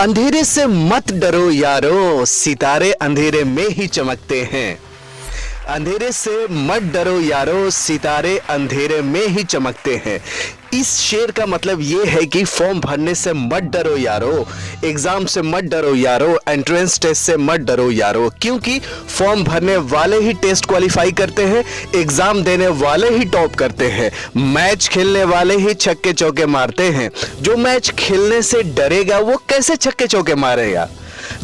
अंधेरे से मत डरो यारो, सितारे अंधेरे में ही चमकते हैं। अंधेरे से मत डरो यारो, सितारे अंधेरे में ही चमकते हैं। इस शेर का मतलब ये है कि फॉर्म भरने से मत डरो यारो, एग्जाम से मत डरो यारो, एंट्रेंस टेस्ट से मत डरो यारो, क्योंकि फॉर्म भरने वाले ही टेस्ट क्वालिफाई करते हैं, एग्जाम देने वाले ही टॉप करते हैं, मैच खेलने वाले ही छक्के चौके मारते हैं। जो मैच खेलने से डरेगा वो कैसे छक्के चौके मारेगा?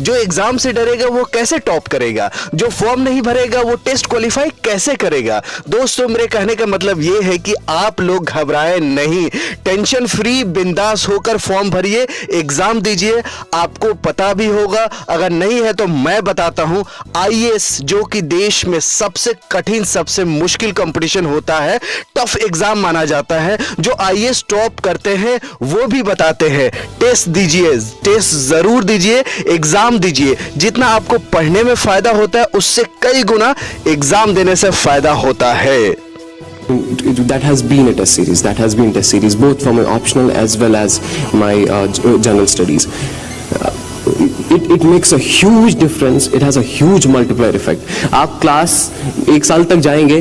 जो एग्जाम से डरेगा वो कैसे टॉप करेगा? जो फॉर्म नहीं भरेगा वो टेस्ट क्वालिफाई कैसे करेगा? दोस्तों, मेरे कहने का मतलब ये है कि आप लोग घबराए नहीं, टेंशन फ्री बिंदास होकर फॉर्म भरिए, एग्जाम दीजिए। आपको पता भी होगा, अगर नहीं है तो मैं बताता हूं, आईएएस जो कि देश में सबसे कठिन सबसे मुश्किल कंपटीशन होता है, टफ एग्जाम माना जाता है, जो आईएएस टॉप करते हैं वो भी बताते हैं टेस्ट दीजिए, टेस्ट जरूर दीजिए, एग्जाम दीजिए। जितना आपको पढ़ने में फायदा होता है उससे कई गुना एग्जाम देने से फायदा होता है। That has been a test series. That has been test series both for my optional as well as my general studies. It makes a huge difference. It has a huge multiplier effect. आप class 1 साल तक जाएंगे,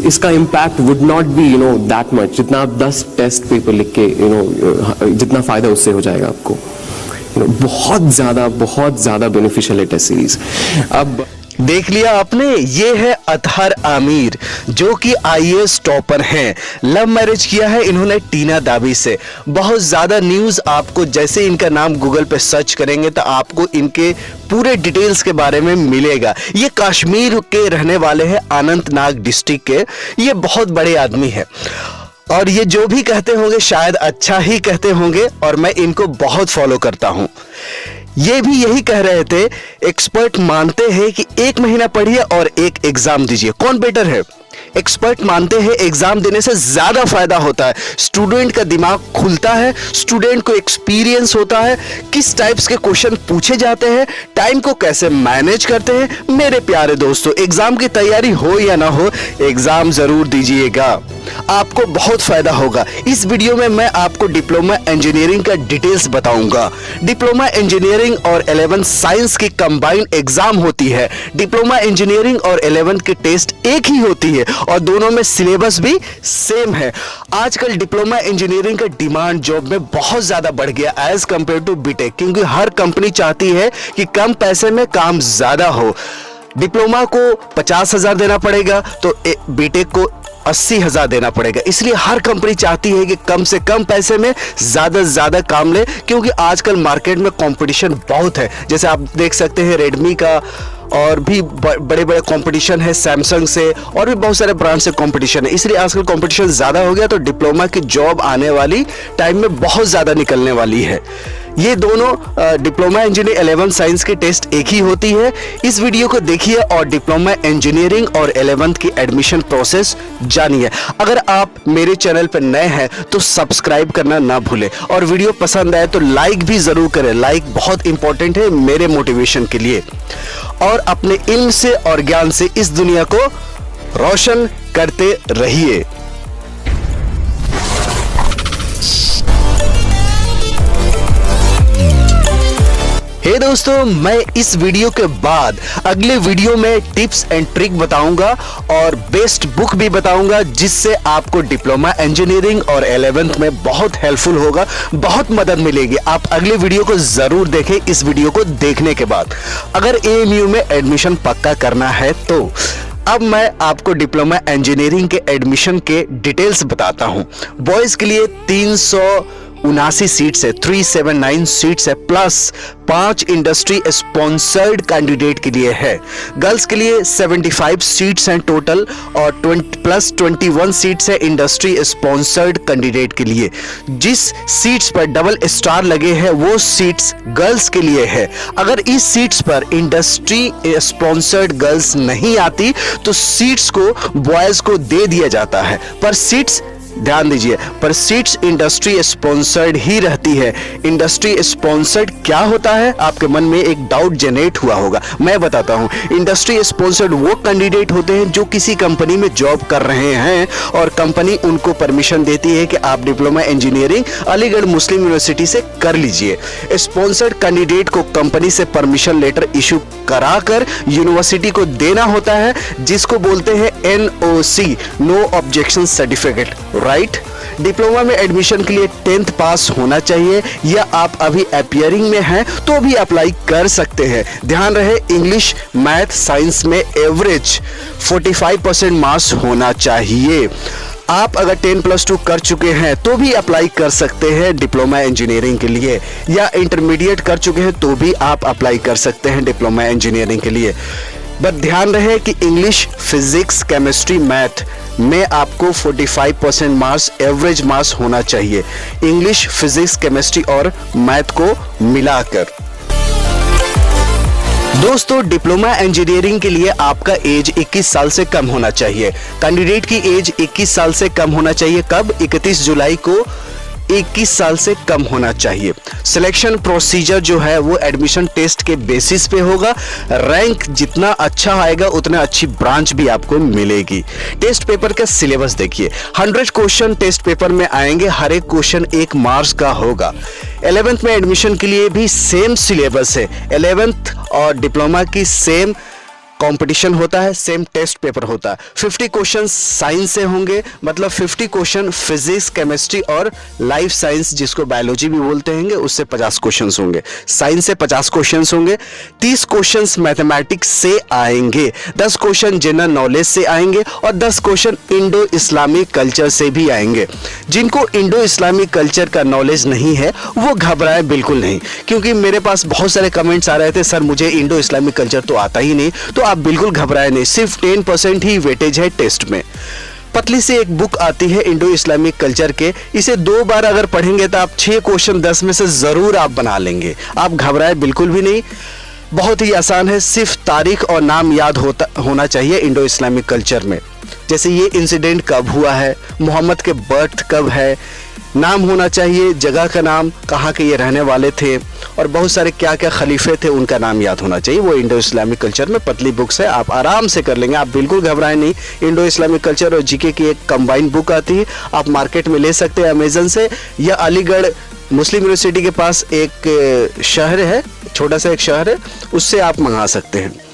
इसका impact would not be that much. जितना आप 10 test paper लिख के जितना फायदा उससे हो जाएगा आपको, बहुत ज्यादा बेनिफिशियल है टेस्ट सीरीज। अब देख लिया आपने, ये है अतहर आमिर जो कि आईएएस टॉपर हैं। लव मैरिज किया है इन्होंने टीना दाबी से। बहुत ज्यादा न्यूज आपको, जैसे इनका नाम गूगल पे सर्च करेंगे तो आपको इनके पूरे डिटेल्स के बारे में मिलेगा। ये कश्मीर के रहने वाले हैं, अनंतनाग डिस्ट्रिक्ट के। ये बहुत बड़े आदमी है और ये जो भी कहते होंगे शायद अच्छा ही कहते होंगे, और मैं इनको बहुत फॉलो करता हूं। ये भी यही कह रहे थे, एक्सपर्ट मानते हैं कि 1 महीना पढ़िए और एक एग्जाम दीजिए। कौन बेटर है? एक्सपर्ट मानते हैं एग्जाम देने से ज्यादा फायदा होता है, स्टूडेंट का दिमाग खुलता है, स्टूडेंट को एक्सपीरियंस होता है, किस टाइप्स के क्वेश्चन पूछे जाते हैं, टाइम को कैसे मैनेज करते हैं। मेरे प्यारे दोस्तों, एग्जाम की तैयारी हो या ना हो, एग्जाम जरूर दीजिएगा, आपको बहुत फायदा होगा। इस वीडियो में मैं आपको डिप्लोमा इंजीनियरिंग का डिटेल्स बताऊंगा। डिप्लोमा इंजीनियरिंग और 11th साइंस की कंबाइंड एग्जाम होती है। डिप्लोमा इंजीनियरिंग और 11th की टेस्ट एक ही होती है और दोनों में सिलेबस भी सेम है। आजकल डिप्लोमा इंजीनियरिंग का डिमांड जॉब में बहुत ज्यादा बढ़ गया एज कंपेयर टू बीटेक, क्योंकि हर कंपनी चाहती है कि कम पैसे में काम ज्यादा हो। डिप्लोमा को 50,000 देना पड़ेगा तो बीटेक को 80,000 देना पड़ेगा। इसलिए हर कंपनी चाहती है कि कम से कम पैसे में ज्यादा से ज्यादा काम ले, क्योंकि आजकल मार्केट में कंपटीशन बहुत है। जैसे आप देख सकते हैं रेडमी का और भी बड़े बड़े कंपटीशन है, सैमसंग से और भी बहुत सारे ब्रांड से कंपटीशन है। इसलिए आजकल कंपटीशन ज्यादा हो गया, तो डिप्लोमा की जॉब आने वाली टाइम में बहुत ज्यादा निकलने वाली है। ये दोनों डिप्लोमा इंजीनियरिंग 11th साइंस की टेस्ट एक ही होती है। इस वीडियो को देखिए और डिप्लोमा इंजीनियरिंग और 11th की एडमिशन प्रोसेस जानिए। अगर आप मेरे चैनल पर नए हैं तो सब्सक्राइब करना ना भूलें, और वीडियो पसंद आए तो लाइक भी जरूर करें। लाइक बहुत इंपॉर्टेंट है मेरे मोटिवेशन के लिए। और अपने इल्म से और ज्ञान से इस दुनिया को रोशन करते रहिए। हे दोस्तों, मैं इस वीडियो के बाद अगले वीडियो में टिप्स एंड ट्रिक बताऊंगा और बेस्ट बुक भी बताऊंगा, जिससे आपको डिप्लोमा इंजीनियरिंग और 11th में बहुत हेल्पफुल होगा, बहुत मदद मिलेगी। आप अगले वीडियो को जरूर देखें। इस वीडियो को देखने के बाद अगर AMU में एडमिशन पक्का करना है तो अब मैं आपको डिप्लोमा इंजीनियरिंग के एडमिशन के डिटेल्स बताता हूं। बॉयज के लिए 379 सीट्स है, 379 सीट्स है, प्लस 5 इंडस्ट्री स्पॉन्सर्ड कैंडिडेट के लिए है। गर्ल्स के लिए 75 सीट्स हैं टोटल और 21 सीट्स है इंडस्ट्री स्पॉन्सर्ड कैंडिडेट के लिए। जिस सीट्स पर डबल स्टार लगे हैं वो सीट्स गर्ल्स के लिए है। अगर इस सीट्स पर इंडस्ट्री स्पॉन्सर्ड गर्ल्स नहीं आती तो सीट्स को बॉयज को दे दिया जाता है, पर सीट्स ध्यान दीजिए, पर सीट्स इंडस्ट्री स्पॉन्सर्ड ही रहती है। इंडस्ट्री स्पॉन्सर्ड क्या होता है? आपके मन में एक डाउट जनरेट हुआ होगा, मैं बताता हूं। इंडस्ट्री स्पॉन्सर्ड वो कैंडिडेट होते हैं जो किसी कंपनी में जॉब कर रहे हैं और कंपनी उनको परमिशन देती है कि आप diploma engineering Aligarh Muslim University से कर लीजिए। स्पॉन्सर्ड कैंडिडेट को कंपनी से परमिशन लेटर इशू कराकर यूनिवर्सिटी को देना होता है, जिसको बोलते हैं NOC, no objection certificate, right. Diploma में एडमिशन के लिए 10th पास होना चाहिए, या आप अभी अपियरिंग में हैं तो भी अप्लाई कर सकते हैं। ध्यान रहे, इंग्लिश, मैथ, साइंस में एवरेज 45% मार्क्स होना चाहिए। आप अगर 10+2 कर चुके हैं तो भी अप्लाई कर सकते हैं डिप्लोमा इंजीनियरिंग के लिए, या इंटरमीडिएट कर चुके हैं तो भी आप अप्लाई कर सकते हैं डिप्लोमा इंजीनियरिंग के लिए। बट ध्यान रहे कि इंग्लिश, फिजिक्स, केमिस्ट्री, मैथ में आपको 45% मार्क्स एवरेज मार्क्स होना चाहिए, इंग्लिश, फिजिक्स, केमिस्ट्री और मैथ को मिलाकर। दोस्तों, डिप्लोमा इंजीनियरिंग के लिए आपका एज 21 साल से कम होना चाहिए। कैंडिडेट की एज 21 साल से कम होना चाहिए। कब? 31 जुलाई को 21 साल से कम होना चाहिए। सिलेक्शन प्रोसीजर जो है वो एडमिशन टेस्ट के बेसिस पे होगा। रैंक जितना अच्छा आएगा उतना अच्छी ब्रांच भी आपको मिलेगी। टेस्ट पेपर का सिलेबस देखिए, 100 क्वेश्चन टेस्ट पेपर में आएंगे, हर एक क्वेश्चन 1 मार्क्स का होगा। 11th में एडमिशन के लिए भी सेम सिलेबस है। 11th और डिप्लोमा की सेम कंपटीशन होता है, सेम टेस्ट पेपर होता है। 50 क्वेश्चन साइंस से होंगे, मतलब 50 क्वेश्चन फिजिक्स, केमिस्ट्री और लाइफ साइंस जिसको बायोलॉजी भी बोलते हैं, उससे 50 क्वेश्चन होंगे। साइंस से 50 क्वेश्चन होंगे। 30 क्वेश्चन मैथमेटिक्स से आएंगे, 10 क्वेश्चन जनरल नॉलेज से आएंगे और 10 क्वेश्चन इंडो इस्लामिक कल्चर से भी आएंगे। जिनको इंडो इस्लामिक कल्चर का नॉलेज नहीं है वो घबराए बिल्कुल नहीं, क्योंकि मेरे पास बहुत सारे कमेंट्स आ रहे थे, सर मुझे इंडो इस्लामिक कल्चर तो आता ही नहीं। तो आप बिल्कुल घबराए नहीं, सिर्फ 10% ही वेटेज है टेस्ट में। पतली से एक बुक आती है इंडो इस्लामिक कल्चर के, इसे 2 बार अगर पढ़ेंगे तो आप 6 क्वेश्चन 10 में से जरूर आप बना लेंगे। आप घबराए बिल्कुल भी नहीं, बहुत ही आसान है। सिर्फ तारीख और नाम याद होना चाहिए इंडो इस्लामिक कल्चर में। जैसे ये इंसिडेंट कब हुआ है, मोहम्मद के बर्थ कब है, नाम होना चाहिए, जगह का नाम, कहाँ के ये रहने वाले थे, और बहुत सारे क्या क्या खलीफे थे उनका नाम याद होना चाहिए। वो इंडो इस्लामिक कल्चर में पतली बुक्स है, आप आराम से कर लेंगे, आप बिल्कुल घबराएं नहीं। इंडो इस्लामिक कल्चर और जीके की एक कंबाइंड बुक आती है, आप मार्केट में ले सकते हैं अमेजन से, या अलीगढ़ मुस्लिम यूनिवर्सिटी के पास एक शहर है, छोटा सा एक शहर है, उससे आप मंगा सकते हैं।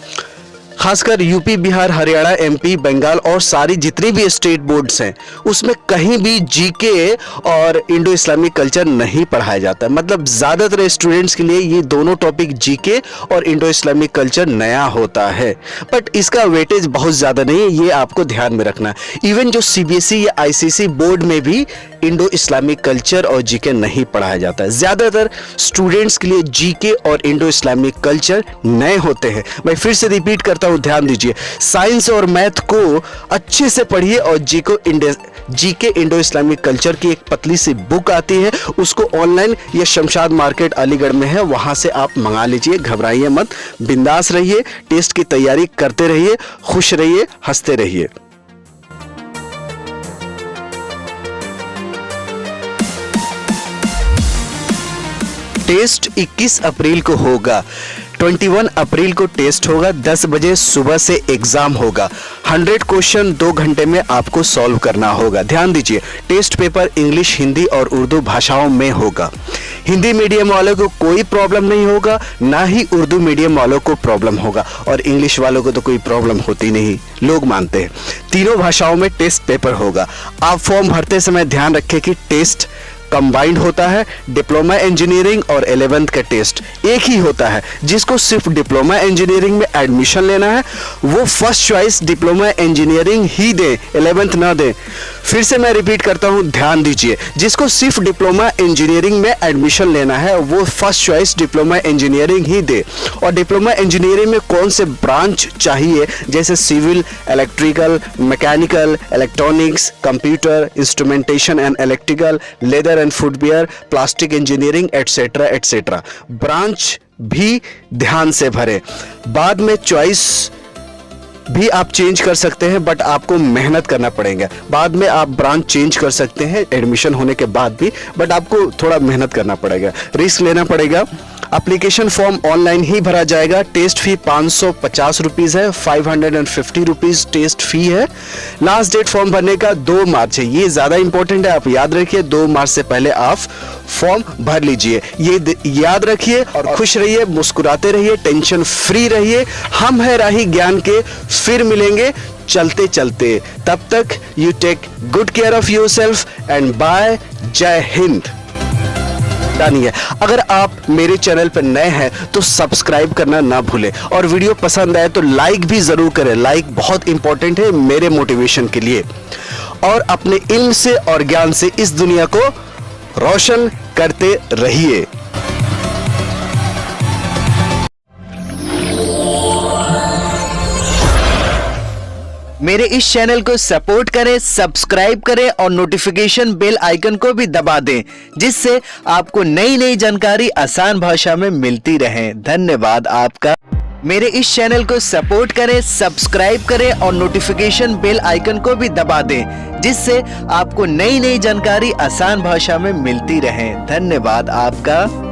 खासकर यूपी, बिहार, हरियाणा, MP, बंगाल और सारी जितनी भी स्टेट बोर्ड्स हैं उसमें कहीं भी जीके और इंडो इस्लामिक कल्चर नहीं पढ़ाया जाता। मतलब ज़्यादातर स्टूडेंट्स के लिए ये दोनों टॉपिक जीके और इंडो इस्लामिक कल्चर नया होता है, बट इसका वेटेज बहुत ज़्यादा नहीं है, ये आपको ध्यान में रखना। इवन जो CBSE या ICC बोर्ड में भी इंडो इस्लामिक कल्चर और जीके नहीं पढ़ाया जाता है। ज़्यादातर स्टूडेंट्स के लिए जीके और इंडो इस्लामिक कल्चर नए होते हैं। मैं फिर से रिपीट करता हूँ, ध्यान दीजिए, साइंस और मैथ को अच्छे से पढ़िए और जीके इंडो इस्लामिक कल्चर की एक पतली सी बुक आती है, उसको ऑनलाइन या शमशाद मार्केट अलीगढ़ में है, वहां से आप मंगा लीजिए। घबराइए मत, बिंदास रहिए, टेस्ट की तैयारी करते रहिए, खुश रहिए, हंसते रहिए। टेस्ट 21 अप्रैल को होगा, 21 अप्रैल को टेस्ट होगा, 10 बजे सुबह से एग्जाम होगा। 100 क्वेश्चन 2 घंटे में आपको सॉल्व करना होगा। ध्यान दीजिए, टेस्ट पेपर इंग्लिश, हिंदी और उर्दू भाषाओं में होगा। हिंदी मीडियम वालों को कोई प्रॉब्लम नहीं होगा, ना ही उर्दू मीडियम वालों को प्रॉब्लम होगा, और इंग्लिश वालों को तो कोई प्रॉब्लम होती नहीं, लोग मानते हैं। तीनों भाषाओं में टेस्ट पेपर होगा। आप फॉर्म भरते समय ध्यान रखें कि टेस्ट कंबाइंड होता है, डिप्लोमा इंजीनियरिंग और 11th का टेस्ट एक ही होता है। जिसको सिर्फ डिप्लोमा इंजीनियरिंग में एडमिशन लेना है वो फर्स्ट चॉइस डिप्लोमा इंजीनियरिंग ही दे, 11th ना दे। फिर से मैं रिपीट करता हूं, ध्यान दीजिए, जिसको सिर्फ डिप्लोमा इंजीनियरिंग में एडमिशन लेना है वो फर्स्ट चॉइस डिप्लोमा इंजीनियरिंग ही दे। और डिप्लोमा इंजीनियरिंग में कौन से ब्रांच चाहिए, जैसे civil, electrical, mechanical, electronics, computer, instrumentation and electrical, leather and footwear, plastic engineering, etcetera etcetera, branch भी ध्यान से भरे। बाद में चॉइस भी आप चेंज कर सकते हैं, बट आपको मेहनत करना पड़ेगा। बाद में आप ब्रांच चेंज कर सकते हैं एडमिशन होने के बाद भी, बट आपको थोड़ा मेहनत करना पड़ेगा, रिस्क लेना पड़ेगा। एप्लीकेशन फॉर्म ऑनलाइन ही भरा जाएगा। टेस्ट फी 550 रुपीज़ है, 550 रुपीज़ टेस्ट फी है। लास्ट डेट फॉर्म भरने का 2 मार्च है, ये ज़्यादा इंपॉर्टेंट है, आप याद रखिए 2 मार्च से पहले आप फॉर्म भर लीजिए, ये याद रखिए। और खुश रहिए, मुस्कुराते रहिए, टेंशन फ्री रहिए। हम है राही ज्ञान के, फिर मिलेंगे चलते चलते। तब तक you take good care of yourself and bye. Jai Hind. है अगर आप मेरे चैनल पर नए हैं तो सब्सक्राइब करना ना भूलें, और वीडियो पसंद आए तो लाइक भी जरूर करें। लाइक बहुत इंपॉर्टेंट है मेरे मोटिवेशन के लिए। और अपने इल्म से और ज्ञान से इस दुनिया को रोशन करते रहिए। मेरे इस चैनल को सपोर्ट करें, सब्सक्राइब करें और नोटिफिकेशन बेल आइकन को भी दबा दें, जिससे आपको नई नई जानकारी आसान भाषा में मिलती रहे। धन्यवाद आपका। मेरे इस चैनल को सपोर्ट करें, सब्सक्राइब करें और नोटिफिकेशन बेल आइकन को भी दबा दें, जिससे आपको नई नई जानकारी आसान भाषा में मिलती रहे। धन्यवाद आपका।